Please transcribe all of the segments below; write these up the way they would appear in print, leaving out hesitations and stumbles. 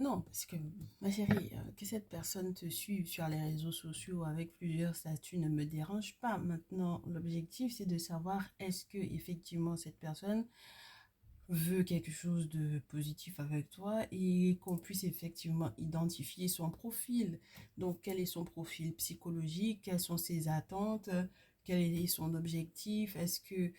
Non, parce que, ma chérie, que cette personne te suive sur les réseaux sociaux avec plusieurs statuts ne me dérange pas. Maintenant, l'objectif, c'est de savoir est-ce que effectivement cette personne veut quelque chose de positif avec toi et qu'on puisse effectivement identifier son profil. Donc, quel est son profil psychologique? Quelles sont ses attentes? Quel est son objectif? Est-ce que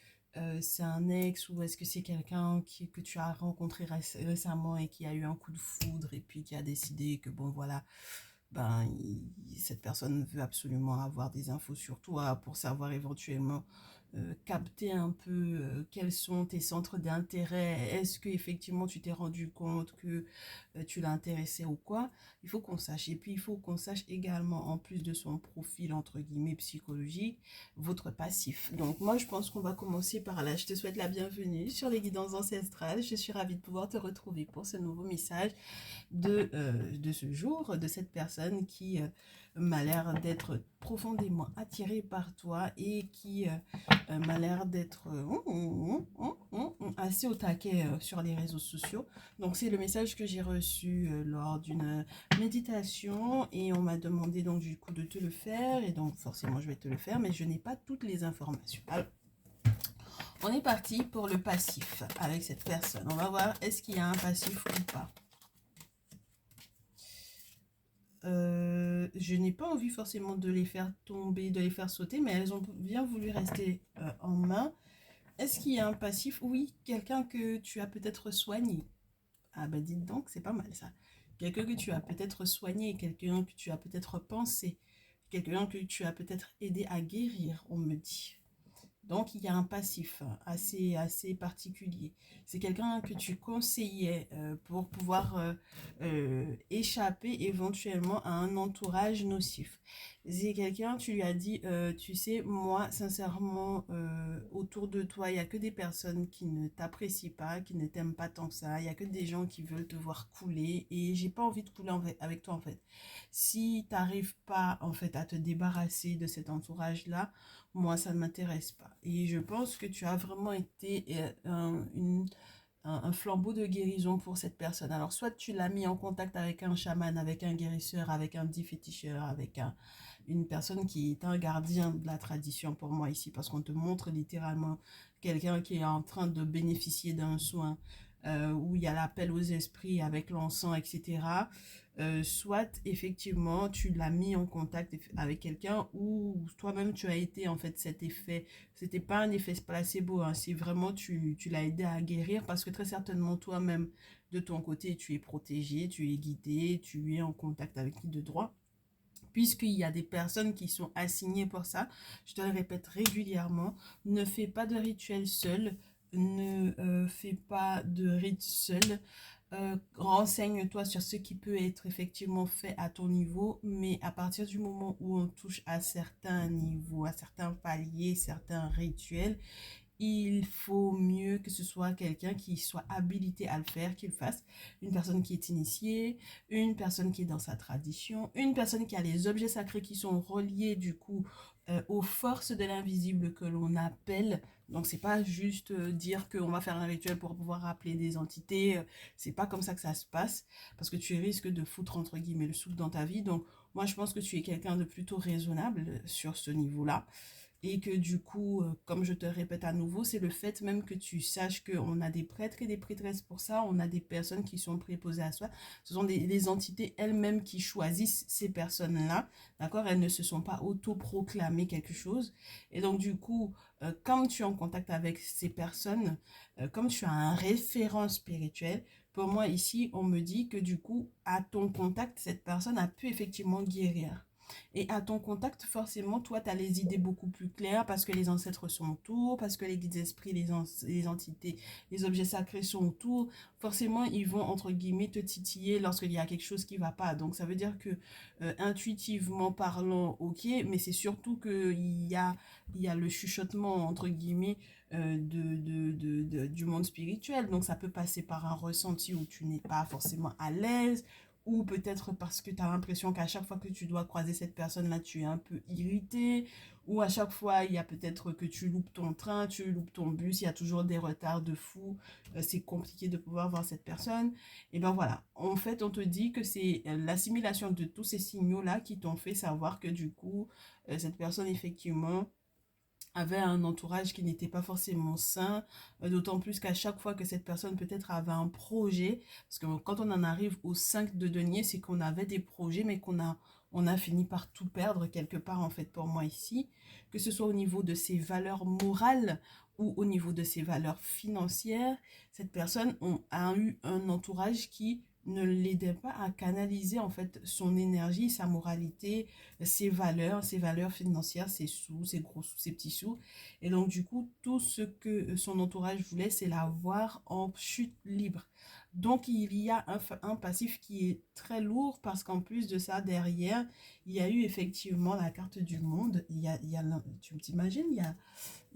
c'est un ex ou est-ce que c'est quelqu'un que tu as rencontré récemment et qui a eu un coup de foudre et puis qui a décidé que bon voilà, ben, cette personne veut absolument avoir des infos sur toi pour savoir éventuellement capter un peu quels sont tes centres d'intérêt. Est-ce que effectivement tu t'es rendu compte que tu l'as intéressé ou quoi? Il faut qu'on sache. Et puis il faut qu'on sache également, en plus de son profil entre guillemets psychologique, votre passif. Donc moi je pense qu'on va commencer par là. Je te souhaite la bienvenue sur les guidances ancestrales. Je suis ravie de pouvoir te retrouver pour ce nouveau message de ce jour, de cette personne qui m'a l'air d'être profondément attirée par toi et qui m'a l'air d'être assez au taquet sur les réseaux sociaux. Donc c'est le message que j'ai reçu lors d'une méditation et on m'a demandé donc du coup de te le faire et donc forcément je vais te le faire mais je n'ai pas toutes les informations. Alors, on est parti pour le passif avec cette personne. On va voir est-ce qu'il y a un passif ou pas. Je n'ai pas envie forcément de les faire tomber, de les faire sauter, mais elles ont bien voulu rester en main. Est-ce qu'il y a un passif? Oui, quelqu'un que tu as peut-être soigné. Ah ben dites donc, c'est pas mal ça. Quelqu'un que tu as peut-être soigné, quelqu'un que tu as peut-être pensé, quelqu'un que tu as peut-être aidé à guérir, on me dit. Donc, il y a un passif assez particulier. C'est quelqu'un que tu conseillais pour pouvoir échapper éventuellement à un entourage nocif. C'est quelqu'un, tu lui as dit, tu sais, moi, sincèrement, autour de toi, il n'y a que des personnes qui ne t'apprécient pas, qui ne t'aiment pas tant que ça. Il n'y a que des gens qui veulent te voir couler et j'ai pas envie de couler avec toi, en fait. Si tu n'arrives pas, en fait, à te débarrasser de cet entourage-là, moi, ça ne m'intéresse pas. Et je pense que tu as vraiment été un flambeau de guérison pour cette personne. Alors, soit tu l'as mis en contact avec un chaman, avec un guérisseur, avec un dit féticheur, avec une personne qui est un gardien de la tradition pour moi ici, parce qu'on te montre littéralement quelqu'un qui est en train de bénéficier d'un soin où il y a l'appel aux esprits avec l'encens, etc. Soit effectivement tu l'as mis en contact avec quelqu'un ou toi-même tu as été en fait cet effet. C'était pas un effet placebo, hein, c'est vraiment tu l'as aidé à guérir parce que très certainement toi-même de ton côté tu es protégé, tu es guidé, tu es en contact avec qui de droit puisqu'il y a des personnes qui sont assignées pour ça. Je te le répète régulièrement, ne fais pas de rituel seul, ne fais pas de rite seul. Renseigne-toi sur ce qui peut être effectivement fait à ton niveau, mais à partir du moment où on touche à certains niveaux, à certains paliers, certains rituels, il faut mieux que ce soit quelqu'un qui soit habilité à le faire, qu'il le fasse. Une personne qui est initiée, une personne qui est dans sa tradition, une personne qui a les objets sacrés qui sont reliés du coup aux forces de l'invisible que l'on appelle. Donc c'est pas juste dire qu'on va faire un rituel pour pouvoir appeler des entités. C'est pas comme ça que ça se passe parce que tu risques de foutre entre guillemets le souffle dans ta vie. Donc moi je pense que tu es quelqu'un de plutôt raisonnable sur ce niveau-là et que du coup, comme je te répète à nouveau, c'est le fait même que tu saches qu'on a des prêtres et des prêtresses pour ça, on a des personnes qui sont préposées à soi. Ce sont des entités elles-mêmes qui choisissent ces personnes-là, d'accord? Elles ne se sont pas autoproclamées quelque chose. Et donc du coup, quand tu es en contact avec ces personnes, comme tu as un référent spirituel, pour moi ici, on me dit que du coup, à ton contact, cette personne a pu effectivement guérir. Et à ton contact, forcément, toi, tu as les idées beaucoup plus claires parce que les ancêtres sont autour, parce que les guides esprits, les entités, les objets sacrés sont autour. Forcément, ils vont, entre guillemets, te titiller lorsqu'il y a quelque chose qui ne va pas. Donc, ça veut dire que, intuitivement parlant, ok, mais c'est surtout il y a le chuchotement, entre guillemets, du monde spirituel. Donc, ça peut passer par un ressenti où tu n'es pas forcément à l'aise, ou peut-être parce que tu as l'impression qu'à chaque fois que tu dois croiser cette personne-là, tu es un peu irrité, ou à chaque fois, il y a peut-être que tu loupes ton train, tu loupes ton bus, il y a toujours des retards de fou, c'est compliqué de pouvoir voir cette personne. Et ben voilà, en fait, on te dit que c'est l'assimilation de tous ces signaux-là qui t'ont fait savoir que du coup, cette personne, effectivement, avait un entourage qui n'était pas forcément sain, d'autant plus qu'à chaque fois que cette personne peut-être avait un projet, parce que quand on en arrive au 5 de denier, c'est qu'on avait des projets, mais on a fini par tout perdre quelque part, en fait, pour moi ici, que ce soit au niveau de ses valeurs morales ou au niveau de ses valeurs financières, cette personne a eu un entourage qui ne l'aidait pas à canaliser en fait son énergie, sa moralité, ses valeurs financières, ses sous, ses gros sous, ses petits sous. Et donc, du coup, tout ce que son entourage voulait, c'est la voir en chute libre. Donc, il y a un passif qui est très lourd parce qu'en plus de ça, derrière, il y a eu effectivement la carte du monde. Tu t'imagines, il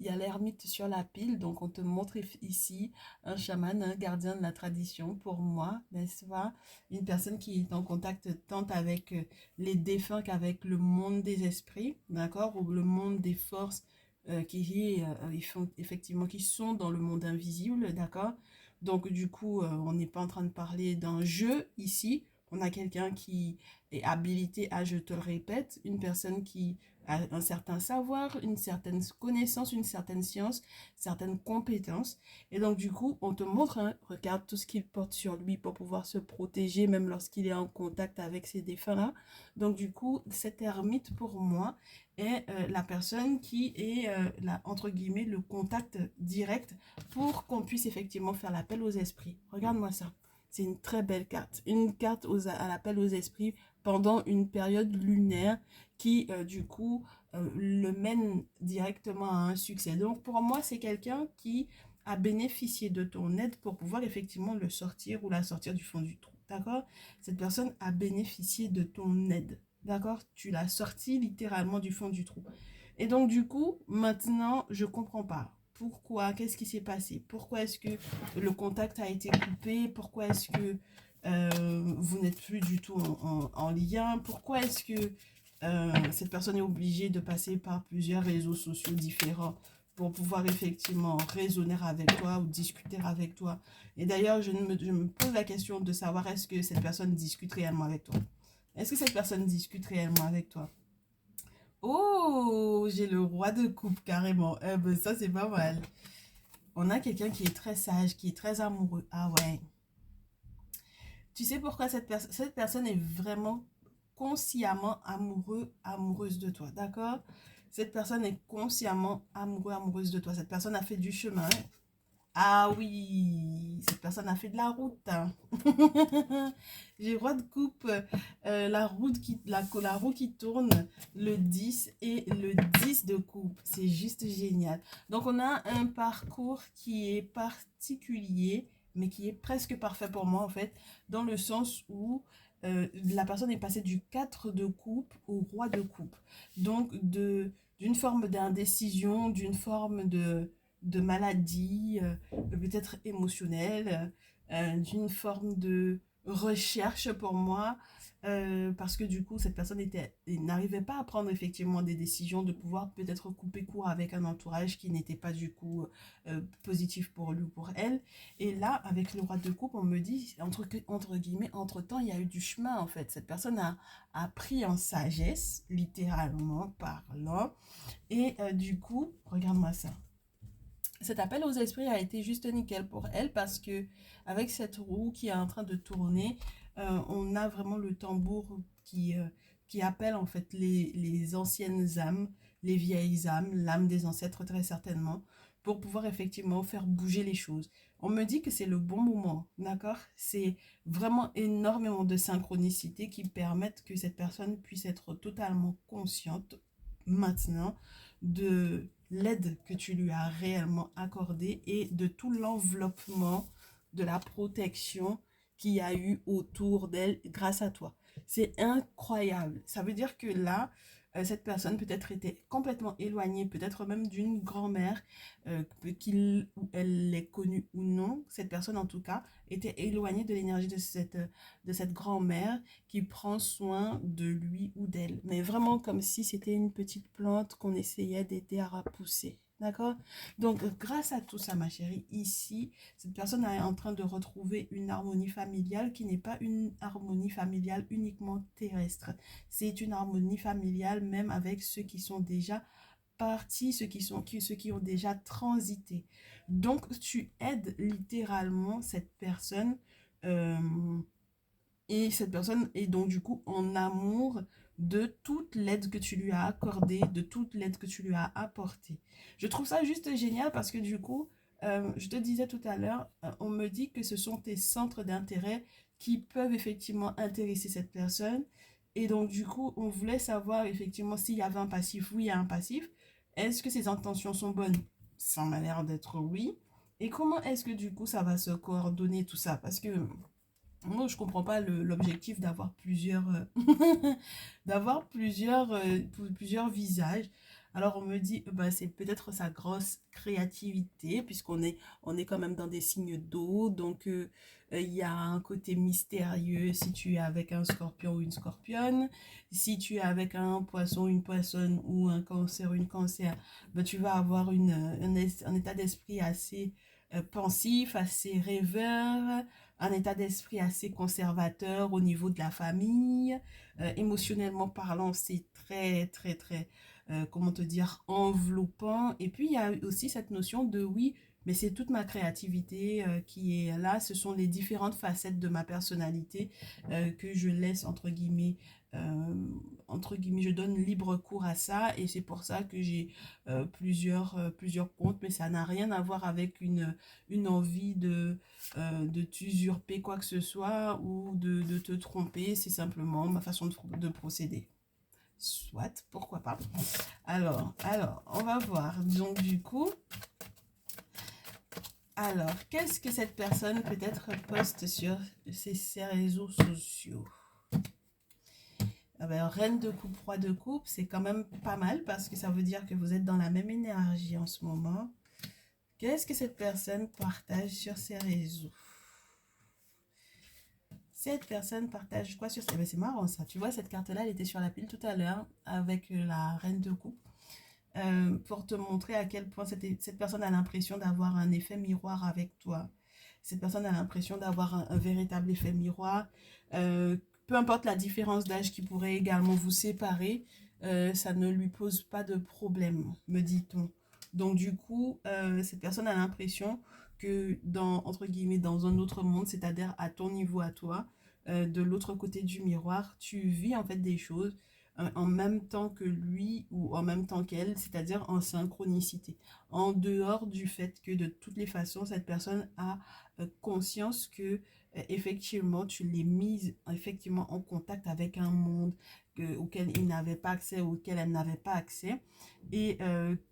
y a l'ermite sur la pile. Donc, on te montre ici un chaman, un gardien de la tradition pour moi, n'est-ce pas? Une personne qui est en contact tant avec les défunts qu'avec le monde des esprits, d'accord? Ou le monde des forces effectivement, qui sont dans le monde invisible, d'accord? Donc, du coup, on n'est pas en train de parler d'un jeu ici. On a quelqu'un qui est habilité à, je te le répète, une personne qui a un certain savoir, une certaine connaissance, une certaine science, certaines compétences. Et donc, du coup, on te montre, hein, regarde tout ce qu'il porte sur lui pour pouvoir se protéger, même lorsqu'il est en contact avec ces défunts-là. Donc, du coup, cette ermite, pour moi, est la personne qui est, entre guillemets, le contact direct pour qu'on puisse effectivement faire l'appel aux esprits. Regarde-moi ça. C'est une très belle carte. Une carte à l'appel aux esprits pendant une période lunaire qui, du coup, le mène directement à un succès. Donc, pour moi, c'est quelqu'un qui a bénéficié de ton aide pour pouvoir effectivement le sortir ou la sortir du fond du trou. D'accord? Cette personne a bénéficié de ton aide. D'accord? Tu l'as sorti littéralement du fond du trou. Et donc, du coup, maintenant, je comprends pas. Pourquoi? Qu'est-ce qui s'est passé? Pourquoi est-ce que le contact a été coupé? Pourquoi est-ce que vous n'êtes plus du tout en lien? Pourquoi est-ce que cette personne est obligée de passer par plusieurs réseaux sociaux différents pour pouvoir effectivement raisonner avec toi ou discuter avec toi? Et d'ailleurs, je me pose la question de savoir est-ce que cette personne discute réellement avec toi? Est-ce que cette personne discute réellement avec toi? Oh, j'ai le roi de coupe carrément. Eh ben, ça, c'est pas mal. On a quelqu'un qui est très sage, qui est très amoureux. Ah ouais. Tu sais pourquoi cette personne est vraiment consciemment amoureuse de toi, d'accord? Cette personne est consciemment amoureuse de toi. Cette personne a fait du chemin. Ah oui, cette personne a fait de la route, hein. J'ai roi de coupe, la roue qui tourne, le 10 et le 10 de coupe. C'est juste génial. Donc, on a un parcours qui est particulier, mais qui est presque parfait pour moi, en fait, dans le sens où la personne est passée du 4 de coupe au roi de coupe. Donc, d'une forme d'indécision, d'une forme de maladie, peut-être émotionnelle, d'une forme de recherche pour moi, parce que du coup, cette personne n'arrivait pas à prendre effectivement des décisions, de pouvoir peut-être couper court avec un entourage qui n'était pas du coup positif pour lui ou pour elle. Et là, avec le roi de coupe, on me dit, entre guillemets, entre-temps, il y a eu du chemin en fait. Cette personne a pris en sagesse, littéralement parlant, et du coup, regarde-moi ça. Cet appel aux esprits a été juste nickel pour elle parce que avec cette roue qui est en train de tourner, on a vraiment le tambour qui appelle en fait les anciennes âmes, les vieilles âmes, l'âme des ancêtres très certainement, pour pouvoir effectivement faire bouger les choses. On me dit que c'est le bon moment, d'accord? C'est vraiment énormément de synchronicité qui permettent que cette personne puisse être totalement consciente maintenant de l'aide que tu lui as réellement accordée et de tout l'enveloppement de la protection qu'il y a eu autour d'elle grâce à toi. C'est incroyable. Ça veut dire que là, cette personne peut-être était complètement éloignée, peut-être même d'une grand-mère, qu'il ou elle l'ait connue ou non. Cette personne, en tout cas, était éloignée de l'énergie de cette grand-mère qui prend soin de lui ou d'elle. Mais vraiment comme si c'était une petite plante qu'on essayait d'aider à repousser. D'accord? Donc, grâce à tout ça, ma chérie, ici, cette personne est en train de retrouver une harmonie familiale qui n'est pas une harmonie familiale uniquement terrestre. C'est une harmonie familiale même avec ceux qui sont déjà partis, ceux qui ont déjà transité. Donc, tu aides littéralement cette personne euh, et cette personne est donc du coup en amour de toute l'aide que tu lui as accordée, de toute l'aide que tu lui as apportée. Je trouve ça juste génial parce que du coup, je te disais tout à l'heure, on me dit que ce sont tes centres d'intérêt qui peuvent effectivement intéresser cette personne. Et donc du coup, on voulait savoir effectivement s'il y avait un passif. Oui, il y a un passif. Est-ce que ses intentions sont bonnes? Ça m'a l'air d'être oui. Et comment est-ce que du coup ça va se coordonner tout ça? Parce que moi, je comprends pas l'objectif d'avoir plusieurs, d'avoir plusieurs visages. Alors, on me dit, bah, c'est peut-être sa grosse créativité, on est quand même dans des signes d'eau. Donc, il y a un côté mystérieux si tu es avec un scorpion ou une scorpionne. Si tu es avec un poisson, une poissonne ou un cancer, une cancer, bah, tu vas avoir un état d'esprit assez pensif, assez rêveur, un état d'esprit assez conservateur au niveau de la famille. Émotionnellement parlant, c'est très, comment te dire, enveloppant. Et puis, il y a aussi cette notion de oui, mais c'est toute ma créativité qui est là. Ce sont les différentes facettes de ma personnalité que je laisse, euh, entre guillemets, je donne libre cours à ça. Et c'est pour ça que j'ai plusieurs comptes, mais ça n'a rien à voir avec une envie de t'usurper quoi que ce soit ou de te tromper. C'est simplement ma façon de procéder. Soit, pourquoi pas. Alors, on va voir. Donc, du coup, alors, qu'est-ce que cette personne peut-être poste sur ses réseaux sociaux? Ah ben, reine de coupe, roi de coupe, c'est quand même pas mal parce que ça veut dire que vous êtes dans la même énergie en ce moment. Qu'est-ce que cette personne partage sur ses réseaux? Cette personne partage quoi sur ses... Ben, c'est marrant ça. Tu vois, cette carte-là, elle était sur la pile tout à l'heure avec la reine de coupe. Pour te montrer à quel point cette personne a l'impression d'avoir un effet miroir avec toi. Cette personne a l'impression d'avoir un véritable effet miroir. Peu importe la différence d'âge qui pourrait également vous séparer, ça ne lui pose pas de problème, me dit-on. Donc du coup, cette personne a l'impression que entre guillemets, dans un autre monde, c'est-à-dire à ton niveau à toi, de l'autre côté du miroir, tu vis en fait des choses en même temps que lui ou en même temps qu'elle, c'est-à-dire en synchronicité. En dehors du fait que de toutes les façons, cette personne a conscience que effectivement, tu l'es mise effectivement en contact avec un monde auquel il n'avait pas accès, auquel elle n'avait pas accès, et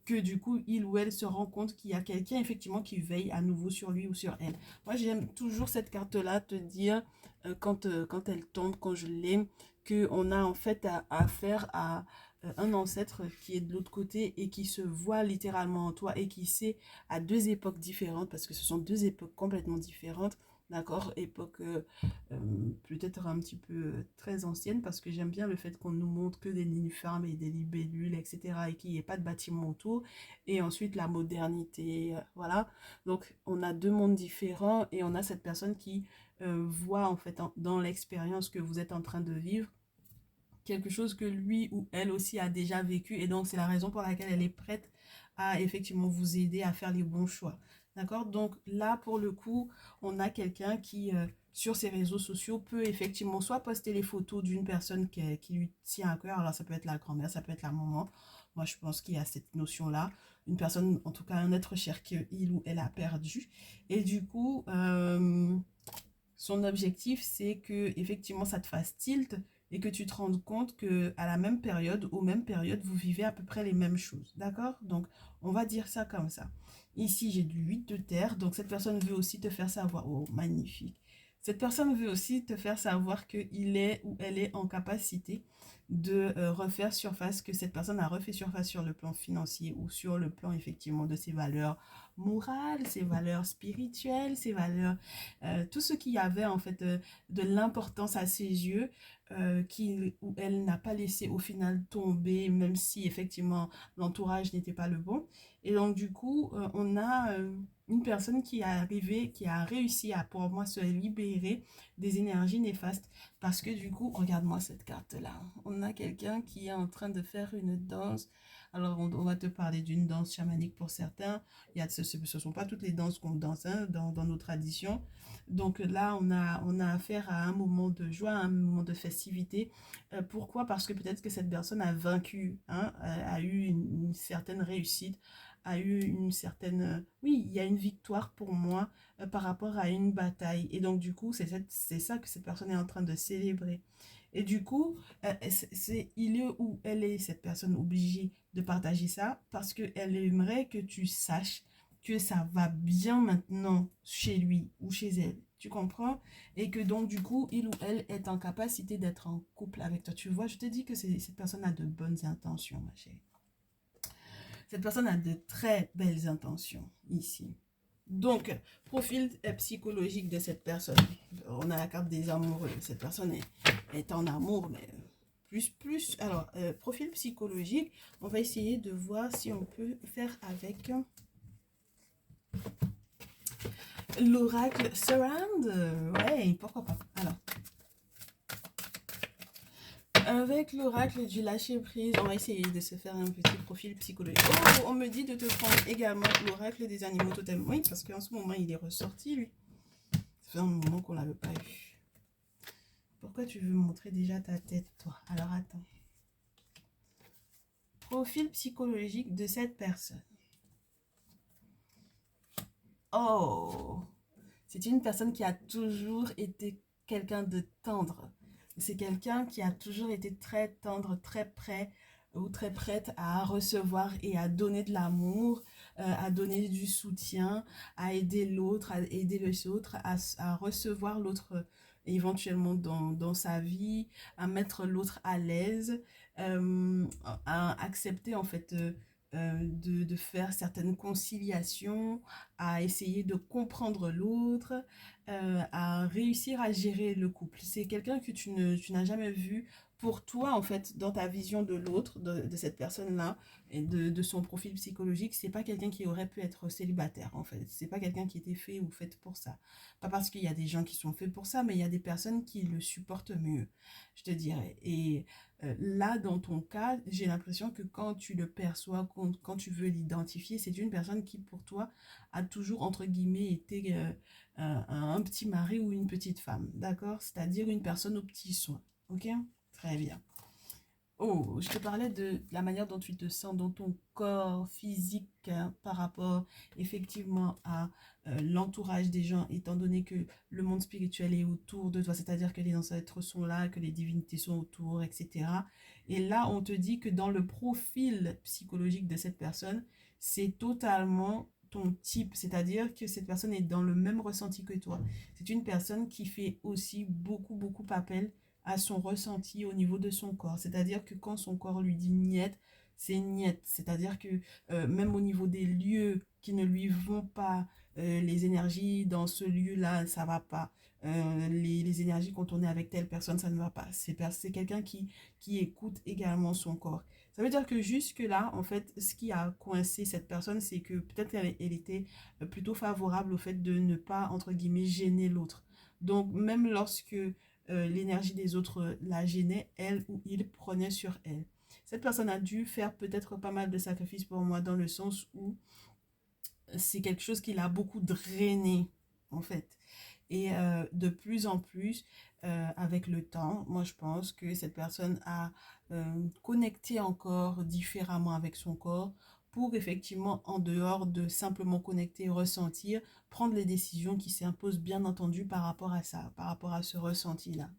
que du coup, il ou elle se rend compte qu'il y a quelqu'un effectivement qui veille à nouveau sur lui ou sur elle. Moi, j'aime toujours cette carte-là, te dire, quand elle tombe, quand je l'aime, qu'on a en fait affaire à un ancêtre qui est de l'autre côté et qui se voit littéralement en toi et qui sait à deux époques différentes, parce que ce sont deux époques complètement différentes, d'accord, époque peut-être un petit peu très ancienne, parce que j'aime bien le fait qu'on nous montre que des nénuphars et des libellules, etc., et qu'il n'y ait pas de bâtiment autour, et ensuite la modernité, voilà. Donc on a deux mondes différents et on a cette personne qui voit en fait dans l'expérience que vous êtes en train de vivre quelque chose que lui ou elle aussi a déjà vécu, et donc c'est la raison pour laquelle elle est prête à effectivement vous aider à faire les bons choix. D'accord? Donc là, pour le coup, on a quelqu'un qui, sur ses réseaux sociaux, peut effectivement soit poster les photos d'une personne qui lui tient à cœur. Alors ça peut être la grand-mère, ça peut être la maman. Moi, je pense qu'il y a cette notion-là. Une personne, en tout cas un être cher qu'il ou elle a perdu. Et du coup, son objectif, c'est que effectivement ça te fasse tilt et que tu te rendes compte que à la même période, aux mêmes périodes, vous vivez à peu près les mêmes choses. D'accord? Donc, on va dire ça comme ça. Ici, j'ai du 8 de terre. Donc, cette personne veut aussi te faire savoir. Oh, magnifique. Cette personne veut aussi te faire savoir qu'il est ou elle est en capacité de refaire surface, que cette personne a refait surface sur le plan financier ou sur le plan effectivement de ses valeurs morales, ses valeurs spirituelles, ses valeurs, tout ce qui avait en fait de l'importance à ses yeux, qui, ou elle n'a pas laissé au final tomber, même si effectivement l'entourage n'était pas le bon. Et donc du coup, on a une personne qui est arrivée, qui a réussi à, pour moi, se libérer des énergies néfastes. Parce que du coup, regarde-moi cette carte-là. On a quelqu'un qui est en train de faire une danse. Alors, on va te parler d'une danse chamanique pour certains. Ce ne sont pas toutes les danses qu'on danse hein, dans nos traditions. Donc là, on a affaire à un moment de joie, à un moment de festivité. Pourquoi? Parce que peut-être que cette personne a vaincu, hein, a eu une certaine réussite, a eu une certaine... Oui, il y a une victoire pour moi par rapport à une bataille. Et donc, du coup, c'est ça que cette personne est en train de célébrer. Et du coup, il est ou elle est, cette personne, obligée de partager ça parce qu'elle aimerait que tu saches que ça va bien maintenant chez lui ou chez elle. Tu comprends? Et que donc, du coup, il ou elle est en capacité d'être en couple avec toi. Tu vois, je te dis que cette personne a de bonnes intentions, ma chérie. Cette personne a de très belles intentions ici. Donc, profil psychologique de cette personne. On a la carte des amoureux. Cette personne est en amour, mais plus. Alors, profil psychologique, on va essayer de voir si on peut faire avec l'oracle Surround. Ouais, pourquoi pas. Alors, avec l'oracle du lâcher prise, on va essayer de se faire un petit profil psychologique. Oh, on me dit de te prendre également l'oracle des animaux totems. Oui, parce qu'en ce moment, il est ressorti, lui. Ça fait un moment qu'on ne l'avait pas eu. Pourquoi tu veux me montrer déjà ta tête, toi? Alors, attends. Profil psychologique de cette personne. Oh! C'est une personne qui a toujours été quelqu'un de tendre. C'est quelqu'un qui a toujours été très tendre, très prêt ou très prête à recevoir et à donner de l'amour, à donner du soutien, à aider l'autre, à aider les autres, à recevoir l'autre éventuellement dans sa vie, à mettre l'autre à l'aise, à accepter en fait de faire certaines conciliations, à essayer de comprendre l'autre, à réussir à gérer le couple. C'est quelqu'un que tu n'as jamais vu pour toi, en fait, dans ta vision de l'autre, de cette personne-là, et de son profil psychologique. C'est pas quelqu'un qui aurait pu être célibataire, en fait. C'est pas quelqu'un qui était fait ou faite pour ça. Pas parce qu'il y a des gens qui sont faits pour ça, mais il y a des personnes qui le supportent mieux, je te dirais. Et là, dans ton cas, j'ai l'impression que quand tu le perçois, quand tu veux l'identifier, c'est une personne qui, pour toi, a toujours, entre guillemets, été un petit mari ou une petite femme, d'accord? C'est-à-dire une personne aux petits soins, ok? Très bien. Oh, je te parlais de la manière dont tu te sens dans ton corps physique hein, par rapport effectivement à l'entourage des gens, étant donné que le monde spirituel est autour de toi, c'est-à-dire que les ancêtres sont là, que les divinités sont autour, etc. Et là, on te dit que dans le profil psychologique de cette personne, c'est totalement ton type, c'est-à-dire que cette personne est dans le même ressenti que toi. C'est une personne qui fait aussi beaucoup appel à son ressenti au niveau de son corps. C'est-à-dire que quand son corps lui dit niet, c'est niet. C'est-à-dire que même au niveau des lieux qui ne lui vont pas, les énergies dans ce lieu-là, ça va pas. Les énergies quand on est avec telle personne, ça ne va pas. C'est quelqu'un qui écoute également son corps. Ça veut dire que jusque-là, en fait, ce qui a coincé cette personne, c'est que peut-être elle était plutôt favorable au fait de ne pas, entre guillemets, gêner l'autre. Donc, même lorsque l'énergie des autres la gênait, elle ou il prenait sur elle. Cette personne a dû faire peut-être pas mal de sacrifices pour moi dans le sens où c'est quelque chose qui l'a beaucoup drainé en fait. Et de plus en plus, avec le temps, moi je pense que cette personne a connecté encore différemment avec son corps pour effectivement, en dehors de simplement connecter, ressentir, prendre les décisions qui s'imposent bien entendu par rapport à ça, par rapport à ce ressenti-là.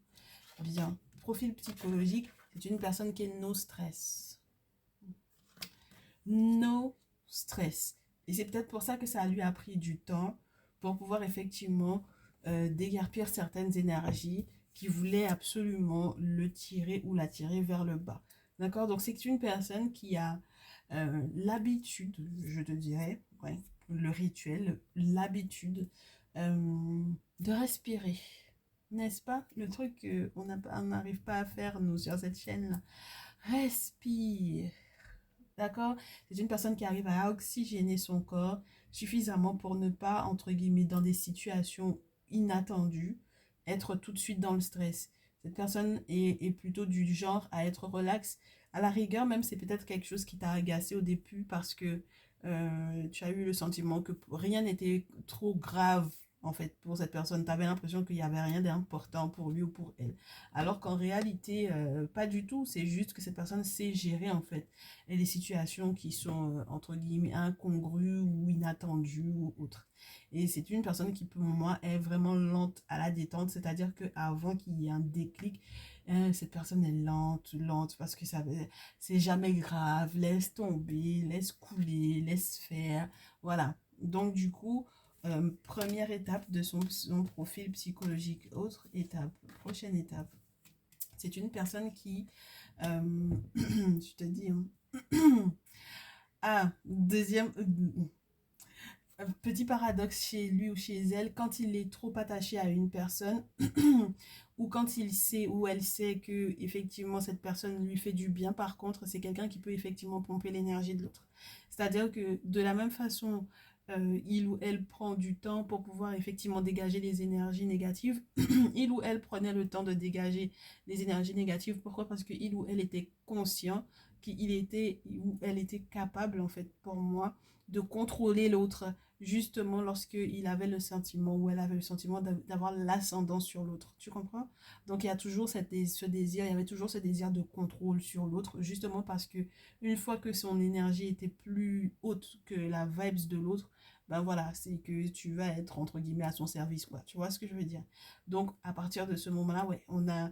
Bien. Profil psychologique, c'est une personne qui est no stress. No stress. Et c'est peut-être pour ça que ça lui a pris du temps pour pouvoir effectivement déguerpir certaines énergies qui voulaient absolument le tirer ou la tirer vers le bas. D'accord? Donc c'est une personne qui a l'habitude, je te dirais, ouais, le rituel, l'habitude de respirer. N'est-ce pas? Le truc qu'on n'arrive pas à faire, nous, sur cette chaîne-là. Respire. D'accord? C'est une personne qui arrive à oxygéner son corps suffisamment pour ne pas, entre guillemets, dans des situations inattendues, être tout de suite dans le stress. Cette personne est plutôt du genre à être relax. À la rigueur, même, c'est peut-être quelque chose qui t'a agacé au début parce que tu as eu le sentiment que rien n'était trop grave, en fait, pour cette personne. Tu avais l'impression qu'il n'y avait rien d'important pour lui ou pour elle. Alors qu'en réalité, pas du tout. C'est juste que cette personne sait gérer, en fait, et des situations qui sont, entre guillemets, incongrues ou inattendues ou autres. Et c'est une personne qui, pour moi, est vraiment lente à la détente, c'est-à-dire qu'avant qu'il y ait un déclic, cette personne est lente, lente, parce que ça, c'est jamais grave, laisse tomber, laisse couler, laisse faire, voilà. Donc, du coup, première étape de son profil psychologique. Autre étape, prochaine étape, c'est une personne qui, je te dis, hein, ah, deuxième, petit paradoxe chez lui ou chez elle, quand il est trop attaché à une personne, ou quand il sait ou elle sait que effectivement cette personne lui fait du bien, par contre, c'est quelqu'un qui peut effectivement pomper l'énergie de l'autre. C'est-à-dire que de la même façon, il ou elle prend du temps pour pouvoir effectivement dégager les énergies négatives, il ou elle prenait le temps de dégager les énergies négatives. Pourquoi? Parce qu'il ou elle était conscient qu'il était ou elle était capable, en fait, pour moi, de contrôler l'autre, justement lorsqu'il avait le sentiment ou elle avait le sentiment d'avoir l'ascendant sur l'autre. Tu comprends? Donc il y a toujours ce désir, il y avait toujours ce désir de contrôle sur l'autre, justement parce que une fois que son énergie était plus haute que la vibes de l'autre, ben voilà, c'est que tu vas être entre guillemets à son service, quoi. Tu vois ce que je veux dire? Donc à partir de ce moment-là, ouais, on a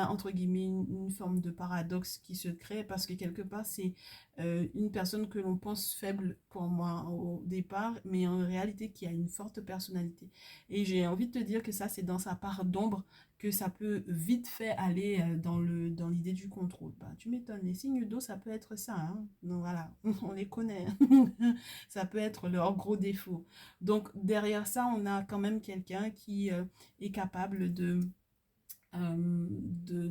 entre guillemets une forme de paradoxe qui se crée parce que quelque part c'est une personne que l'on pense faible pour moi au départ, mais en réalité qui a une forte personnalité. Et j'ai envie de te dire que ça, c'est dans sa part d'ombre que ça peut vite fait aller dans l'idée du contrôle. Bah, tu m'étonnes, les signes d'eau, ça peut être ça. Hein. Donc voilà, on les connaît. Ça peut être leur gros défaut. Donc derrière ça, on a quand même quelqu'un qui est capable de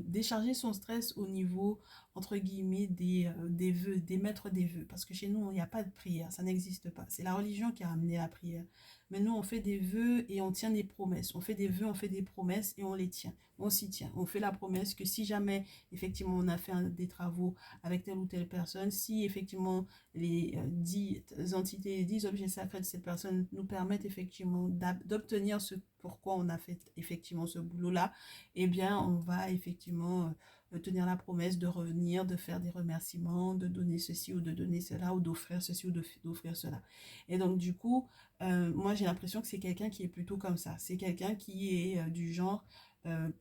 décharger son stress au niveau, entre guillemets, des vœux, des maîtres des vœux. Parce que chez nous, il n'y a pas de prière, ça n'existe pas. C'est la religion qui a amené la prière. Mais nous, on fait des vœux et on tient des promesses. On fait des vœux, on fait des promesses et on les tient. On s'y tient. On fait la promesse que si jamais, effectivement, on a fait des travaux avec telle ou telle personne, si effectivement les 10 entités, les 10 objets sacrés de cette personne nous permettent effectivement d'obtenir ce pourquoi on a fait effectivement ce boulot-là, eh bien, on va effectivement tenir la promesse de revenir, de faire des remerciements, de donner ceci ou de donner cela, ou d'offrir ceci ou d'offrir cela. Et donc, du coup, moi, j'ai l'impression que c'est quelqu'un qui est plutôt comme ça. C'est quelqu'un qui est du genre,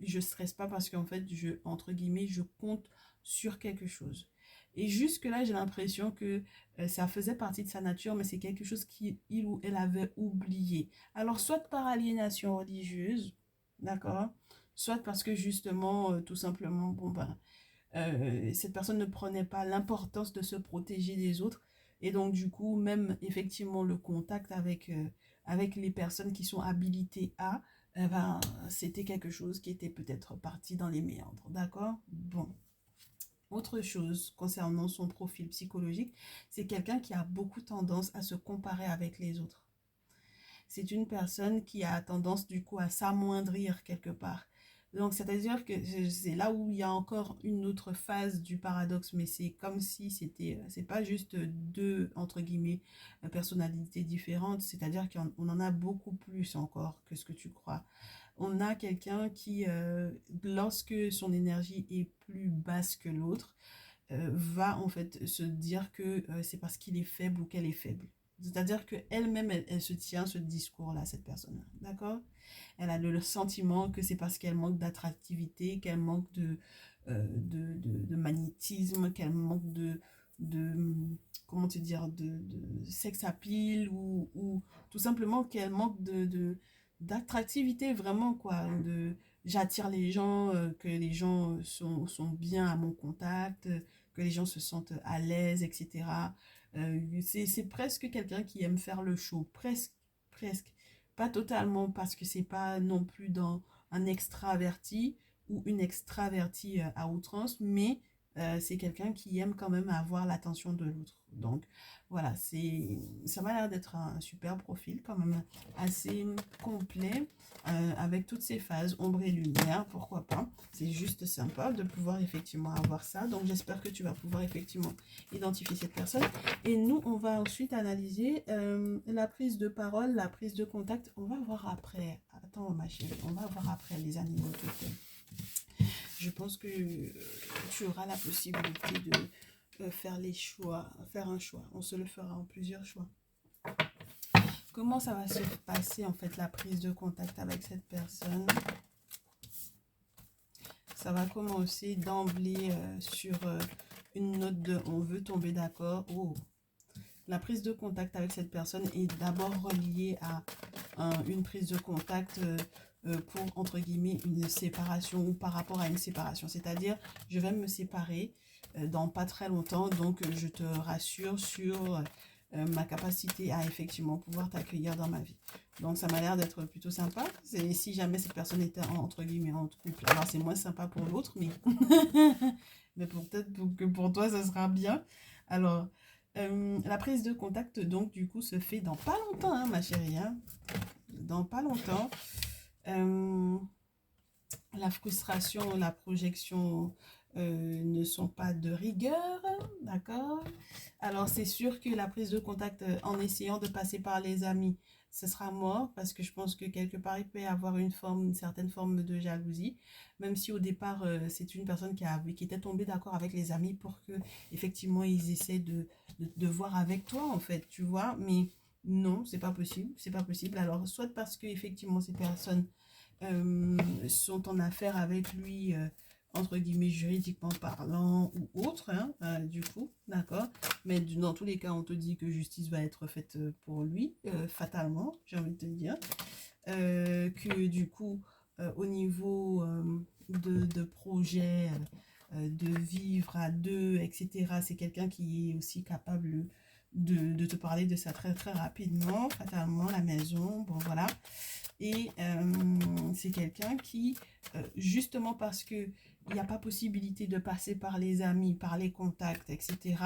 je stresse pas parce qu'en fait, entre guillemets, je compte sur quelque chose. Et jusque-là, j'ai l'impression que ça faisait partie de sa nature, mais c'est quelque chose qu'il ou elle avait oublié. Alors, soit par aliénation religieuse, d'accord? Soit parce que justement, tout simplement, bon ben, cette personne ne prenait pas l'importance de se protéger des autres. Et donc, du coup, même effectivement, le contact avec les personnes qui sont habilitées à, ben, c'était quelque chose qui était peut-être parti dans les méandres. D'accord? Bon. Autre chose concernant son profil psychologique, c'est quelqu'un qui a beaucoup tendance à se comparer avec les autres. C'est une personne qui a tendance du coup à s'amoindrir quelque part. Donc, c'est-à-dire que c'est là où il y a encore une autre phase du paradoxe, mais c'est comme si c'est pas juste deux, entre guillemets, personnalités différentes, c'est-à-dire qu'on en a beaucoup plus encore que ce que tu crois. On a quelqu'un qui, lorsque son énergie est plus basse que l'autre, va en fait se dire que c'est parce qu'il est faible ou qu'elle est faible. C'est-à-dire qu'elle-même, elle se tient ce discours-là, cette personne-là. D'accord? Elle a le sentiment que c'est parce qu'elle manque d'attractivité, qu'elle manque de magnétisme, qu'elle manque de comment te dire, de sex appeal ou tout simplement qu'elle manque d'attractivité vraiment quoi, j'attire les gens, que les gens sont bien à mon contact, que les gens se sentent à l'aise, etc. C'est presque quelqu'un qui aime faire le show, presque, presque. Pas totalement parce que c'est pas non plus dans un extraverti ou une extravertie à outrance, mais c'est quelqu'un qui aime quand même avoir l'attention de l'autre. Donc voilà, ça m'a l'air d'être un super profil quand même assez complet avec toutes ces phases, ombre et lumière, pourquoi pas. C'est juste sympa de pouvoir effectivement avoir ça. Donc j'espère que tu vas pouvoir effectivement identifier cette personne. Et nous, on va ensuite analyser la prise de parole, la prise de contact. On va voir après. Attends ma chérie, on va voir après les animaux totems. Je pense que tu auras la possibilité de faire les choix, faire un choix. On se le fera en plusieurs choix. Comment ça va se passer en fait la prise de contact avec cette personne? Ça va commencer d'emblée sur une note de on veut tomber d'accord. Oh. La prise de contact avec cette personne est d'abord reliée à une prise de contact pour, entre guillemets, une séparation ou par rapport à une séparation. C'est-à-dire, je vais me séparer dans pas très longtemps, donc je te rassure sur ma capacité à effectivement pouvoir t'accueillir dans ma vie. Donc, ça m'a l'air d'être plutôt sympa. Si jamais cette personne était, entre guillemets, en couple, alors c'est moins sympa pour l'autre, mais, mais peut-être que pour toi, ça sera bien. Alors, la prise de contact, donc, du coup, se fait dans pas longtemps, hein, ma chérie. Hein. Dans pas longtemps. La frustration et la projection ne sont pas de rigueur, d'accord? Alors, c'est sûr que la prise de contact en essayant de passer par les amis, ce sera mort parce que je pense que quelque part, il peut y avoir une certaine forme de jalousie, même si au départ, c'est une personne qui était tombée d'accord avec les amis pour que, effectivement, ils essaient de voir avec toi, en fait, tu vois, mais non, c'est pas possible, c'est pas possible. Alors, soit parce que, effectivement, ces personnes sont en affaire avec lui, entre guillemets, juridiquement parlant ou autre, hein, du coup, d'accord. Mais dans tous les cas, on te dit que justice va être faite pour lui, fatalement, j'ai envie de te dire. Que du coup, au niveau de projet, de vivre à deux, etc., c'est quelqu'un qui est aussi capable de te parler de ça très très rapidement, fatalement, la maison, bon voilà. Et c'est quelqu'un qui, justement parce qu'il n'y a pas possibilité de passer par les amis, par les contacts, etc.,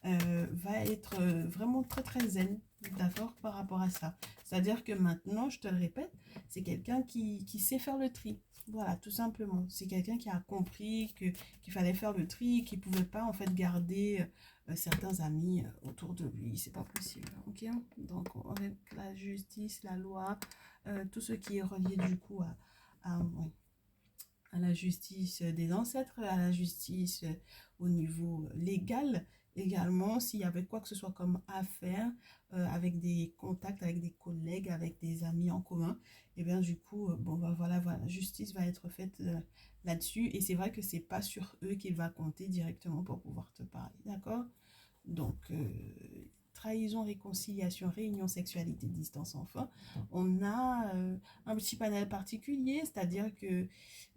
va être vraiment très très zen, d'accord, par rapport à ça. C'est-à-dire que maintenant, je te le répète, c'est quelqu'un qui sait faire le tri. Voilà, tout simplement. C'est quelqu'un qui a compris qu'il fallait faire le tri, qu'il ne pouvait pas en fait garder certains amis autour de lui. C'est pas possible. Ok? Donc, avec la justice, la loi, tout ce qui est relié du coup ouais, à la justice des ancêtres, à la justice au niveau légal également, s'il y avait quoi que ce soit comme affaire avec des contacts, avec des collègues, avec des amis en commun, et bien du coup, bon ben voilà, justice va être faite là-dessus, et c'est vrai que c'est pas sur eux qu'il va compter directement pour pouvoir te parler, d'accord? Donc, trahison, réconciliation, réunion, sexualité, distance, enfin, on a un petit panel particulier, c'est-à-dire que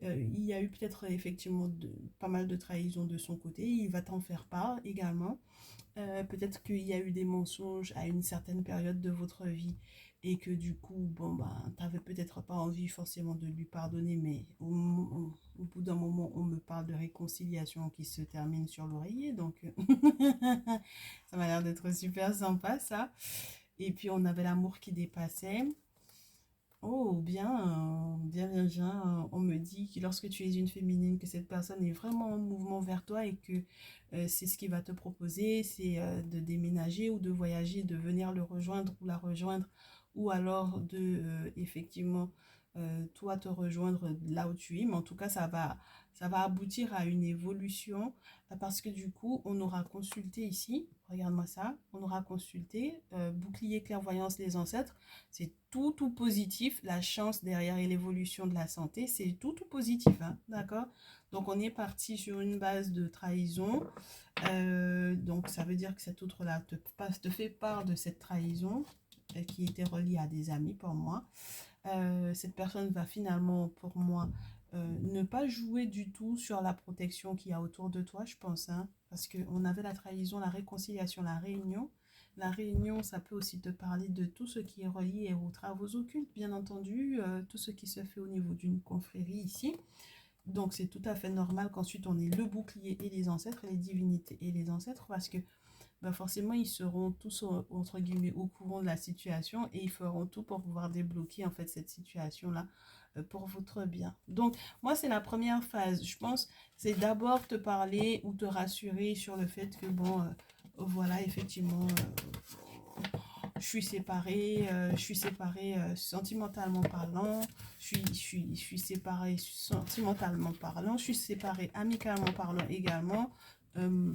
il y a eu peut-être effectivement pas mal de trahison de son côté, il va t'en faire part également. Peut-être qu'il y a eu des mensonges à une certaine période de votre vie et que du coup, bon, bah, t'avais peut-être pas envie forcément de lui pardonner, mais au bout d'un moment, on me parle de réconciliation qui se termine sur l'oreiller, donc ça m'a l'air d'être super sympa ça. Et puis on avait l'amour qui dépassait. Oh, bien, bien, bien, bien. On me dit que lorsque tu es une féminine, que cette personne est vraiment en mouvement vers toi et que c'est ce qu'il va te proposer, c'est de déménager ou de voyager, de venir le rejoindre ou la rejoindre, ou alors de, effectivement, toi te rejoindre là où tu es. Mais en tout cas, ça va aboutir à une évolution parce que du coup, on aura consulté ici, regarde-moi ça, on aura consulté, bouclier, clairvoyance, les ancêtres. C'est tout positif. La chance derrière et l'évolution de la santé, c'est tout positif. Hein, d'accord? Donc, on est parti sur une base de trahison. Donc, ça veut dire que cet autre-là te fait part de cette trahison qui était reliée à des amis pour moi. cette personne va finalement, pour moi, ne pas jouer du tout sur la protection qu'il y a autour de toi, je pense, hein, parce qu'on avait la trahison, la réconciliation, la réunion. La réunion, ça peut aussi te parler de tout ce qui est relié aux travaux occultes, bien entendu, tout ce qui se fait au niveau d'une confrérie ici. Donc, c'est tout à fait normal qu'ensuite on ait le bouclier et les ancêtres, les divinités et les ancêtres, parce que ben forcément, ils seront tous, entre guillemets, au courant de la situation et ils feront tout pour pouvoir débloquer, en fait, cette situation-là pour votre bien. Donc, moi, c'est la première phase. Je pense, c'est d'abord te parler ou te rassurer sur le fait que, bon, voilà, effectivement, je suis séparée sentimentalement parlant, je suis séparée sentimentalement parlant, je suis séparée amicalement parlant également. Euh,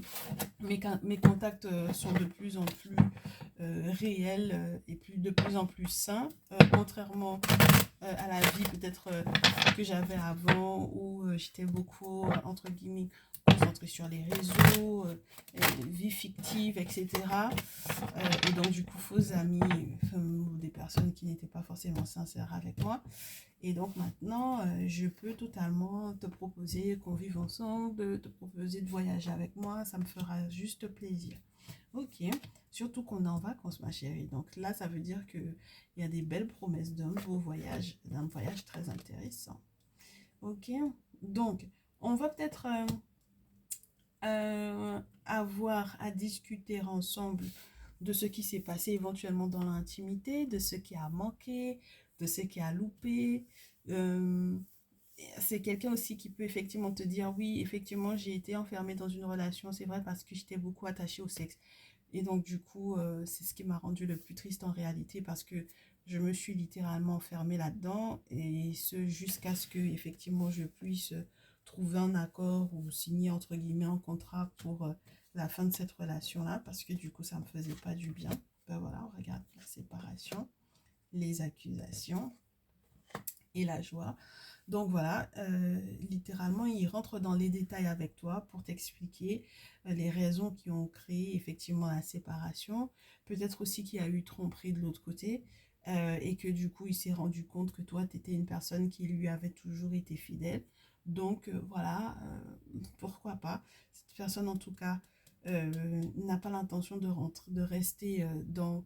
mes contacts sont de plus en plus réels et de plus en plus sains, contrairement à la vie peut-être que j'avais avant où j'étais beaucoup, entre guillemets, concentrée sur les réseaux, vie fictive, etc. Et donc du coup, faux amis, ou des personnes qui n'étaient pas forcément sincères avec moi. Et donc maintenant, je peux totalement te proposer qu'on vive ensemble, te proposer de voyager avec moi, ça me fera juste plaisir. Ok, surtout qu'on est en vacances, ma chérie. Donc là, ça veut dire qu'il y a des belles promesses d'un voyage très intéressant. Ok, donc on va peut-être avoir à discuter ensemble de ce qui s'est passé éventuellement dans l'intimité, de ce qui a manqué, de ce qui a loupé. Euh, c'est quelqu'un aussi qui peut effectivement te dire oui, effectivement, j'ai été enfermée dans une relation, c'est vrai parce que j'étais beaucoup attachée au sexe. Et donc du coup, c'est ce qui m'a rendu le plus triste en réalité parce que je me suis littéralement enfermée là-dedans et ce jusqu'à ce que effectivement je puisse trouver un accord ou signer entre guillemets un contrat pour la fin de cette relation-là parce que du coup ça me faisait pas du bien. Ben voilà, on regarde la séparation, les accusations et la joie. Donc voilà, littéralement, il rentre dans les détails avec toi pour t'expliquer les raisons qui ont créé effectivement la séparation. Peut-être aussi qu'il y a eu tromperie de l'autre côté et que du coup, il s'est rendu compte que toi, tu étais une personne qui lui avait toujours été fidèle. Donc voilà, pourquoi pas. Cette personne, en tout cas, n'a pas l'intention de rester dans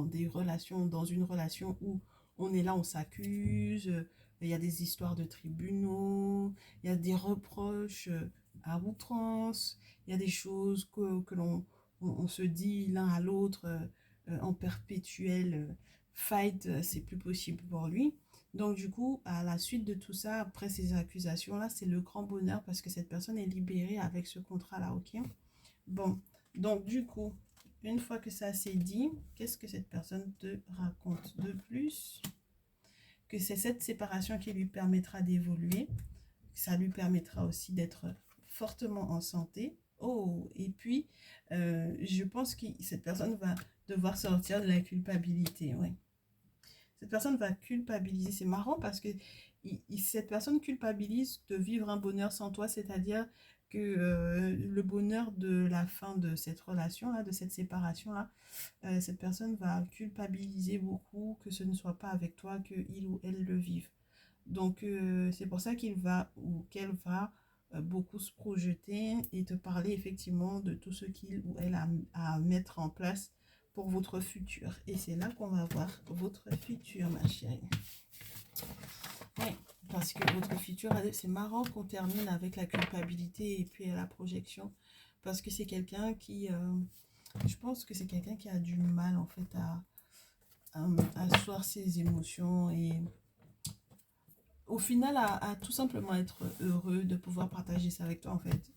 des relations, dans une relation où on est là, on s'accuse, il y a des histoires de tribunaux, il y a des reproches à outrance, il y a des choses que on se dit l'un à l'autre en perpétuel fight, c'est plus possible pour lui. Donc du coup, à la suite de tout ça, après ces accusations-là, c'est le grand bonheur parce que cette personne est libérée avec ce contrat-là, ok? Bon, donc du coup, une fois que ça s'est dit, qu'est-ce que cette personne te raconte de plus? Que c'est cette séparation qui lui permettra d'évoluer, ça lui permettra aussi d'être fortement en santé. Oh, et puis, je pense que cette personne va devoir sortir de la culpabilité. Ouais. Cette personne va culpabiliser. C'est marrant parce que cette personne culpabilise de vivre un bonheur sans toi, c'est-à-dire que le bonheur de la fin de cette relation-là, de cette séparation-là, cette personne va culpabiliser beaucoup que ce ne soit pas avec toi que il ou elle le vive. Donc, c'est pour ça qu'il va ou qu'elle va beaucoup se projeter et te parler effectivement de tout ce qu'il ou elle a à mettre en place pour votre futur. Et c'est là qu'on va voir votre futur, ma chérie. Oui, parce que votre futur, c'est marrant qu'on termine avec la culpabilité et puis la projection. Parce que c'est quelqu'un qui, je pense que c'est quelqu'un qui a du mal en fait à asseoir ses émotions et au final à tout simplement être heureux de pouvoir partager ça avec toi en fait.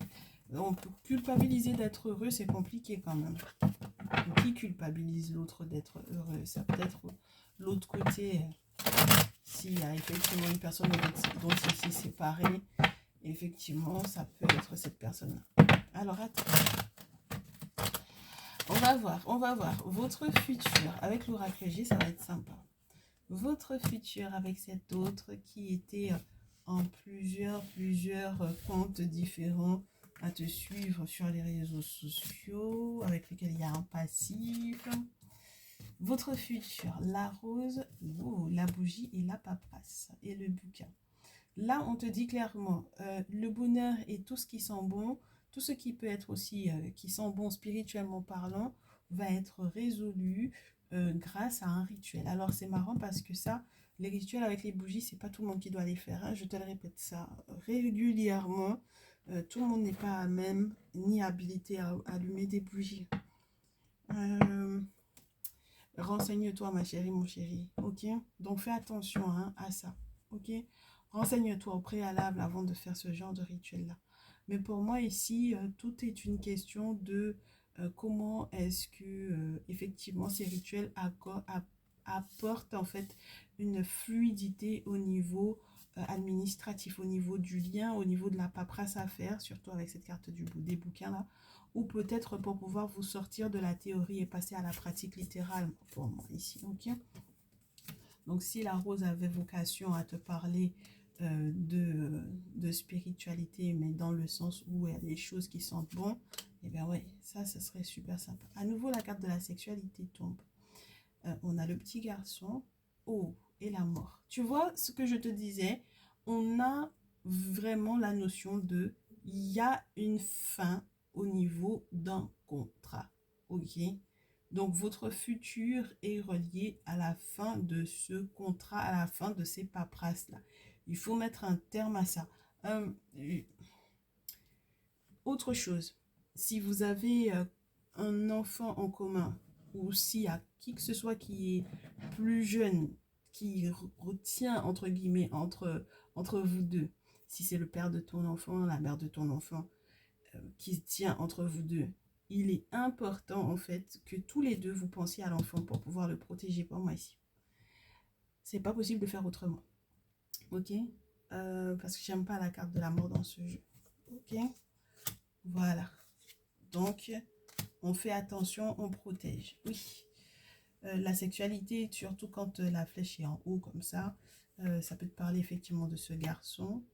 On peut culpabiliser d'être heureux, c'est compliqué quand même. Qui culpabilise l'autre d'être heureux? Ça peut être l'autre côté, s'il y a effectivement une personne dont il s'est séparé, effectivement, ça peut être cette personne-là. Alors attends, on va voir. Votre futur avec l'oracle G, ça va être sympa. Votre futur avec cet autre qui était en plusieurs comptes différents à te suivre sur les réseaux sociaux, avec lesquels il y a un passif. Votre futur, la rose, la bougie et la paperasse et le bouquin. Là, on te dit clairement, le bonheur et tout ce qui sent bon, tout ce qui peut être aussi, qui sent bon spirituellement parlant, va être résolu grâce à un rituel. Alors, c'est marrant parce que ça, les rituels avec les bougies, c'est pas tout le monde qui doit les faire, hein. Je te le répète ça régulièrement. Tout le monde n'est pas à même ni habilité à allumer des bougies. Renseigne-toi, ma chérie, mon chéri, ok? Donc, fais attention hein, à ça, ok? Renseigne-toi au préalable avant de faire ce genre de rituel-là. Mais pour moi, ici, tout est une question de comment est-ce que, effectivement, ces rituels apportent, en fait, une fluidité au niveau administratif, au niveau du lien, au niveau de la paperasse à faire, surtout avec cette carte des bouquins, là, ou peut-être pour pouvoir vous sortir de la théorie et passer à la pratique littérale, pour moi, ici, ok? Donc, si la rose avait vocation à te parler de spiritualité, mais dans le sens où il y a des choses qui sentent bon, et bien ouais, ça serait super sympa. À nouveau, la carte de la sexualité tombe. On a le petit garçon, oh, et la mort. Tu vois ce que je te disais, on a vraiment la notion de, il y a une fin au niveau d'un contrat, ok? Donc, votre futur est relié à la fin de ce contrat, à la fin de ces paperasses-là. Il faut mettre un terme à ça. Autre chose, si vous avez un enfant en commun, ou s'il y a qui que ce soit qui est plus jeune, qui retient, entre guillemets, entre vous deux, si c'est le père de ton enfant, la mère de ton enfant, qui tient entre vous deux, il est important en fait que tous les deux vous pensiez à l'enfant pour pouvoir le protéger. Pour moi ici, c'est pas possible de faire autrement, ok? Parce que j'aime pas la carte de la mort dans ce jeu, ok? Voilà, donc on fait attention, on protège, oui. La sexualité, surtout quand la flèche est en haut comme ça peut te parler effectivement de ce garçon.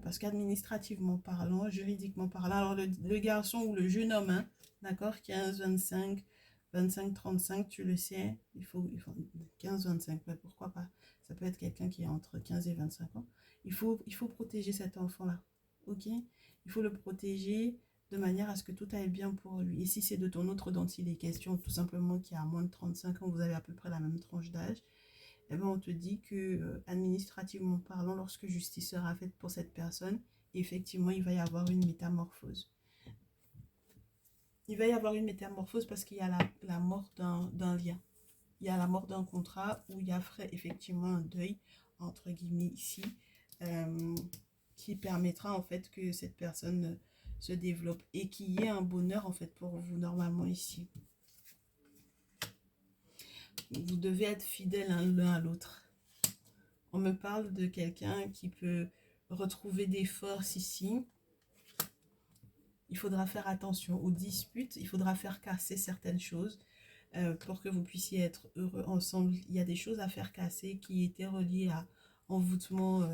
Parce qu'administrativement parlant, juridiquement parlant, alors le garçon ou le jeune homme, hein, d'accord, 15, 25, 25, 35, tu le sais, il faut 15, 25, ouais, pourquoi pas, ça peut être quelqu'un qui est entre 15 et 25 ans, il faut protéger cet enfant-là, ok? Il faut le protéger de manière à ce que tout aille bien pour lui. Et si c'est de ton autre dont il est question, tout simplement qui a moins de 35 ans, vous avez à peu près la même tranche d'âge, eh ben, on te dit que administrativement parlant, lorsque justice sera faite pour cette personne, effectivement, il va y avoir une métamorphose. Il va y avoir une métamorphose parce qu'il y a la mort d'un lien. Il y a la mort d'un contrat où il y a effectivement un deuil, entre guillemets ici, qui permettra en fait que cette personne se développe et qu'il y ait un bonheur en fait pour vous normalement ici. Vous devez être fidèles l'un à l'autre. On me parle de quelqu'un qui peut retrouver des forces ici. Il faudra faire attention aux disputes. Il faudra faire casser certaines choses pour que vous puissiez être heureux ensemble. Il y a des choses à faire casser qui étaient reliées à envoûtement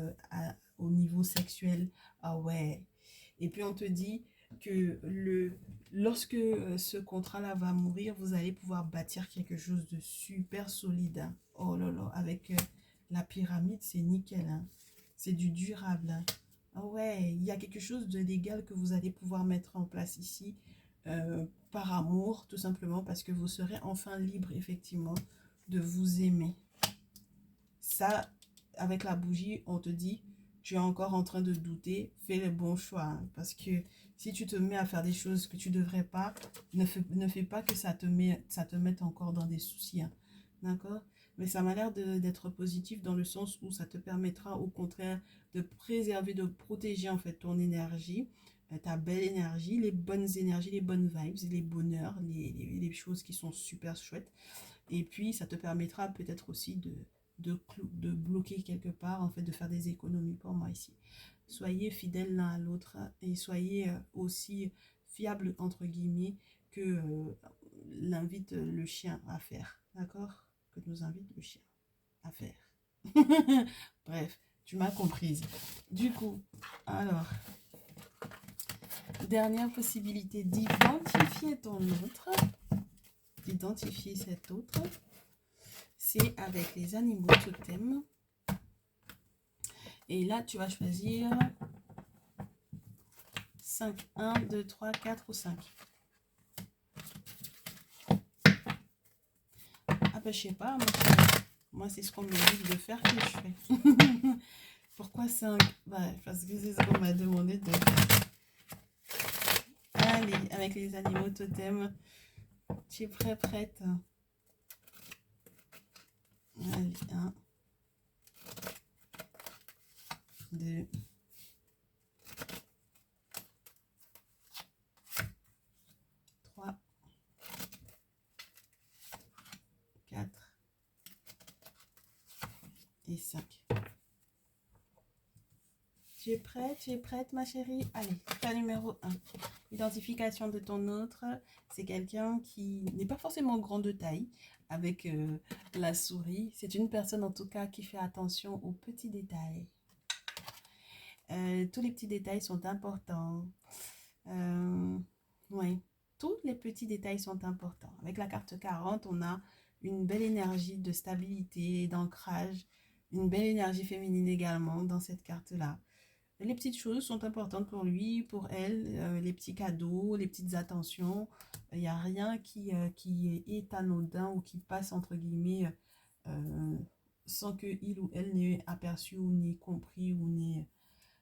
au niveau sexuel. Ah ouais. Et puis on te dit que lorsque ce contrat-là va mourir, vous allez pouvoir bâtir quelque chose de super solide. Hein. Oh là là, avec la pyramide, c'est nickel. Hein. C'est du durable. Hein. Ah ouais, il y a quelque chose de légal que vous allez pouvoir mettre en place ici par amour, tout simplement parce que vous serez enfin libre, effectivement, de vous aimer. Ça, avec la bougie, on te dit, tu es encore en train de douter, fais le bon choix. Hein, parce que si tu te mets à faire des choses que tu ne devrais pas, ne fais pas que ça te mette encore dans des soucis. Hein, d'accord? Mais ça m'a l'air d'être positif dans le sens où ça te permettra au contraire de préserver, de protéger en fait ton énergie, ta belle énergie, les bonnes énergies, les bonnes vibes, les bonheurs, les choses qui sont super chouettes. Et puis ça te permettra peut-être aussi de bloquer quelque part, en fait, de faire des économies pour moi ici. Soyez fidèles l'un à l'autre et soyez aussi fiables, entre guillemets, que l'invite le chien à faire. D'accord? Que nous invite le chien à faire. Bref, tu m'as comprise. Du coup, alors, dernière possibilité d'identifier ton autre. d'identifier cet autre, c'est avec les animaux totems. Et là, tu vas choisir 5. 1, 2, 3, 4 ou 5. Ah ben, je sais pas, moi c'est ce qu'on me dit de faire que je fais. Pourquoi 5? Bah, parce que c'est ce qu'on m'a demandé de faire. Allez, avec les animaux totems, tu es prête? Allez, 1, 2, 3, 4 et 5. Tu es prête? Tu es prête, ma chérie? Allez, cas numéro 1. Identification de ton autre. C'est quelqu'un qui n'est pas forcément grand de taille avec la souris. C'est une personne en tout cas qui fait attention aux petits détails. Tous les petits détails sont importants. Oui, tous les petits détails sont importants. Avec la carte 40, on a une belle énergie de stabilité, d'ancrage, une belle énergie féminine également dans cette carte-là. Les petites choses sont importantes pour lui, pour elle, les petits cadeaux, les petites attentions. Il n'y a rien qui est anodin ou qui passe entre guillemets sans que il ou elle n'ait aperçu ou n'ait compris ou n'ait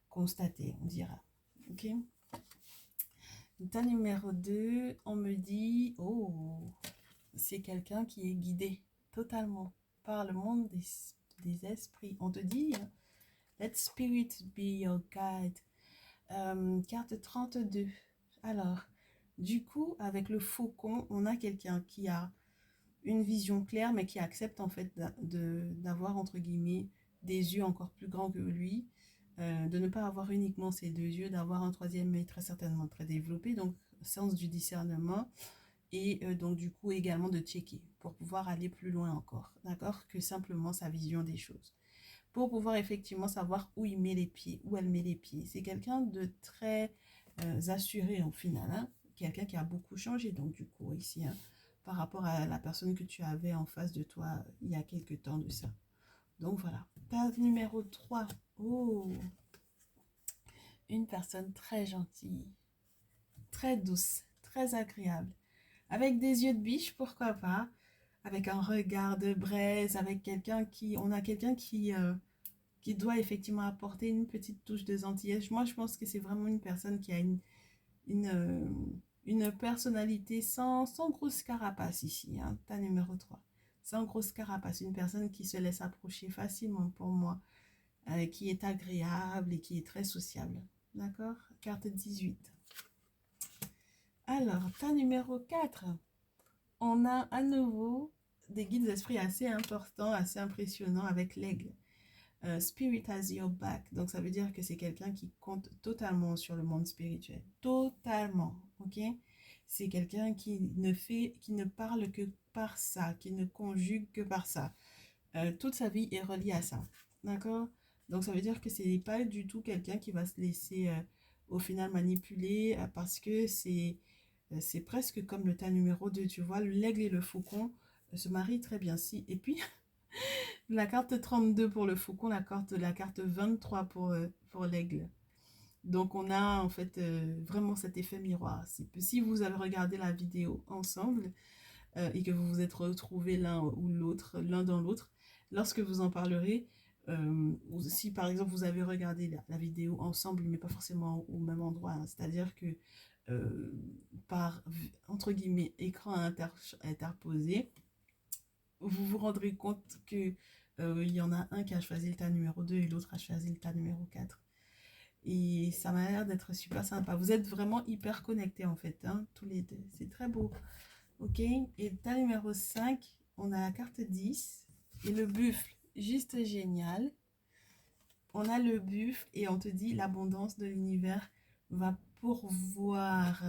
constaté, on dira. Ok. État numéro 2, on me dit, oh, c'est quelqu'un qui est guidé totalement par le monde des esprits. On te dit, let spirit be your guide. Carte 32. Alors, du coup, avec le faucon, on a quelqu'un qui a une vision claire, mais qui accepte en fait d'avoir, entre guillemets, des yeux encore plus grands que lui, de ne pas avoir uniquement ces deux yeux, d'avoir un troisième œil très certainement très développé, donc sens du discernement, et donc du coup également de checker pour pouvoir aller plus loin encore, d'accord, que simplement sa vision des choses. Pour pouvoir effectivement savoir où il met les pieds, où elle met les pieds. C'est quelqu'un de très assuré au final, hein? Quelqu'un qui a beaucoup changé, donc du coup ici, hein, par rapport à la personne que tu avais en face de toi il y a quelques temps de ça. Donc voilà. Carte numéro 3. Oh, une personne très gentille, très douce, très agréable, avec des yeux de biche, pourquoi pas, avec un regard de braise, avec quelqu'un qui, on a quelqu'un qui doit effectivement apporter une petite touche de gentillesse. Moi, je pense que c'est vraiment une personne qui a une, euh, une personnalité sans grosse carapace ici, hein, ta numéro 3. Sans grosse carapace, une personne qui se laisse approcher facilement pour moi, qui est agréable et qui est très sociable. D'accord? Carte 18. Alors, ta numéro 4. On a à nouveau des guides d'esprit assez importants, assez impressionnants avec l'aigle. Spirit has your back. Donc, ça veut dire que c'est quelqu'un qui compte totalement sur le monde spirituel. Totalement. Ok? C'est quelqu'un qui ne parle que par ça, qui ne conjugue que par ça. Toute sa vie est reliée à ça. D'accord? Donc, ça veut dire que c'est pas du tout quelqu'un qui va se laisser au final manipuler parce que c'est presque comme le tas numéro 2. Tu vois, l'aigle et le faucon se marient très bien. Si. Et puis, la carte 32 pour le faucon, la carte 23 pour l'aigle. Donc, on a en fait vraiment cet effet miroir. Si vous avez regardé la vidéo ensemble et que vous vous êtes retrouvés l'un ou l'autre, l'un dans l'autre, lorsque vous en parlerez, ou si par exemple vous avez regardé la vidéo ensemble, mais pas forcément au même endroit, hein, c'est-à-dire que par, entre guillemets, écran interposé, vous vous rendrez compte que il y en a un qui a choisi le tas numéro 2 et l'autre a choisi le tas numéro 4. Et ça m'a l'air d'être super sympa. Vous êtes vraiment hyper connectés en fait, hein, tous les deux. C'est très beau. Ok. Et le tas numéro 5, on a la carte 10 et le buffle. Juste génial. On a le buffle et on te dit l'abondance de l'univers va pourvoir.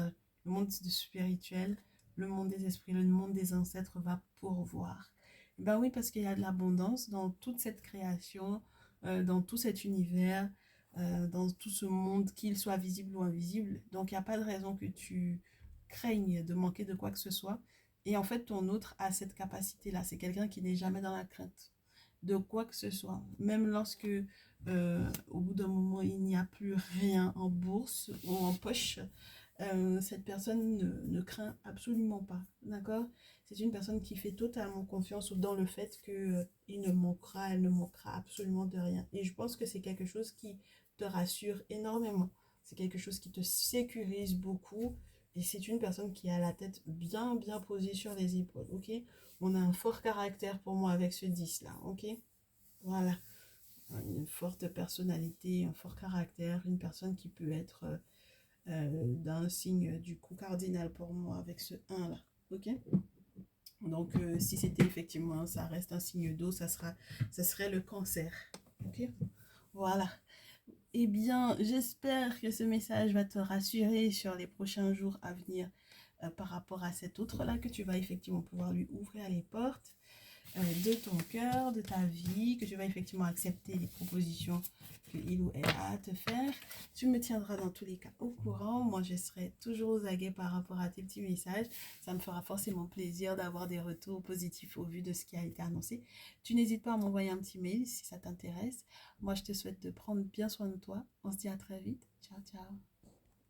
Le monde spirituel, le monde des esprits, le monde des ancêtres va pourvoir. Ben oui, parce qu'il y a de l'abondance dans toute cette création, dans tout cet univers, dans tout ce monde, qu'il soit visible ou invisible. Donc, il n'y a pas de raison que tu craignes de manquer de quoi que ce soit. Et en fait, ton autre a cette capacité-là. C'est quelqu'un qui n'est jamais dans la crainte de quoi que ce soit. Même lorsque, au bout d'un moment, il n'y a plus rien en bourse ou en poche, cette personne ne craint absolument pas. D'accord? C'est une personne qui fait totalement confiance dans le fait que, elle ne manquera absolument de rien. Et je pense que c'est quelque chose qui te rassure énormément. C'est quelque chose qui te sécurise beaucoup. Et c'est une personne qui a la tête bien, bien posée sur les épaules. Ok? On a un fort caractère pour moi avec ce 10 là. Ok? Voilà. Une forte personnalité, un fort caractère. Une personne qui peut être d'un signe du coup cardinal pour moi avec ce 1 là. Ok? Donc, si c'était effectivement, ça reste un signe d'eau, ça serait le cancer. Ok? Voilà. Eh bien, j'espère que ce message va te rassurer sur les prochains jours à venir par rapport à cet autre-là que tu vas effectivement pouvoir lui ouvrir les portes de ton cœur, de ta vie, que tu vas effectivement accepter les propositions qu'il ou elle a à te faire. Tu me tiendras dans tous les cas au courant. Moi, je serai toujours aux aguets par rapport à tes petits messages. Ça me fera forcément plaisir d'avoir des retours positifs au vu de ce qui a été annoncé. Tu n'hésites pas à m'envoyer un petit mail si ça t'intéresse. Moi, je te souhaite de prendre bien soin de toi. On se dit à très vite. Ciao, ciao.